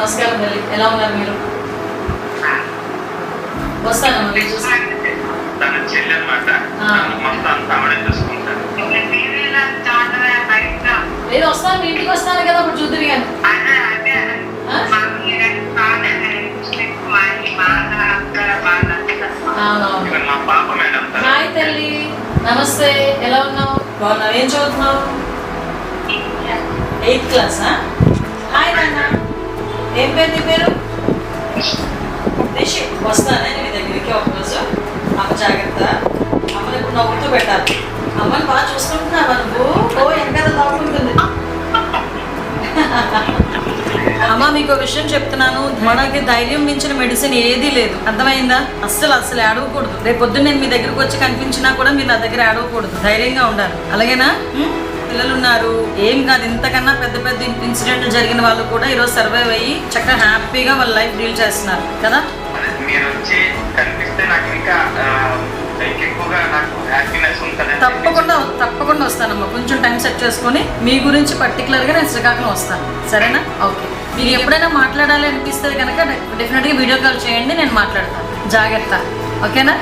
నమస్కారం తల్లి, ఎలా ఉన్నారు మీరు? వస్తానమ్మా, మీరు చూస్తాను. తన చెల్లి అనమాట. మొత్తం అంతా ఆవిడే చూసుకుంటారు. లేదు, వస్తాను, మీ ఇంటికి వస్తాను కదా, అప్పుడు చూద్దరు కానీ. అవునవును. మా పాప మేడం. హాయ్ తల్లి, నమస్తే, ఎలా ఉన్నావు? బాగున్నావు? ఏం చదువుతున్నావు? 8th క్లాసా? హాయ్ నాన్న, ఏం పేరు నీ పేరు? రిషి. వస్తానే నీ దగ్గరికి ఒకరోజు. అమ్మ జాగ్రత్త, అమ్మని ఇప్పుడు నవ్వుతూ పెట్టాలి. అమ్మని బాగా చూసుకుంటున్నావా నువ్వు? ఓ వెనకాల నవ్వుకుంటుంది. అమ్మ, మీకు విషయం చెప్తున్నాను, మనకి ధైర్యం మించిన మెడిసిన్ ఏదీ లేదు, అర్థమైందా? అస్సలు ఆడవకూడదు. రేపు పొద్దున్న నేను మీ దగ్గరకు వచ్చి కనిపించినా కూడా మీరు నా దగ్గర ఆడవకూడదు, ధైర్యంగా ఉండాలి, అలాగేనా? పిల్లలు ఉన్నారు, ఏం కాదు. ఇంతకన్నా పెద్ద పెద్ద ఇన్సిడెంట్లు జరిగిన వాళ్ళు కూడా ఈరోజు సర్వైవ్ అయ్యి చక్కగా హ్యాపీగా వాళ్ళ లైఫ్ డీల్ చేస్తున్నారు కదా. మీరు వచ్చి కనిపిస్తే నాకు ఇంకా ఎక్కువగా నాకు హ్యాపీనెస్ ఉంటుంది. తప్పకుండా వస్తానమ్మా. కొంచెం టైం సెట్ చేసుకొని మీ గురించి పర్టికులర్గా నేను శ్రీకాకుళం వస్తాను, సరేనా? ఓకే. మీకు ఎప్పుడైనా మాట్లాడాలి అనిపిస్తే కనుక డెఫినెట్గా వీడియో కాల్ చేయండి, నేను మాట్లాడతాను. జాగ్రత్త, ఓకేనా?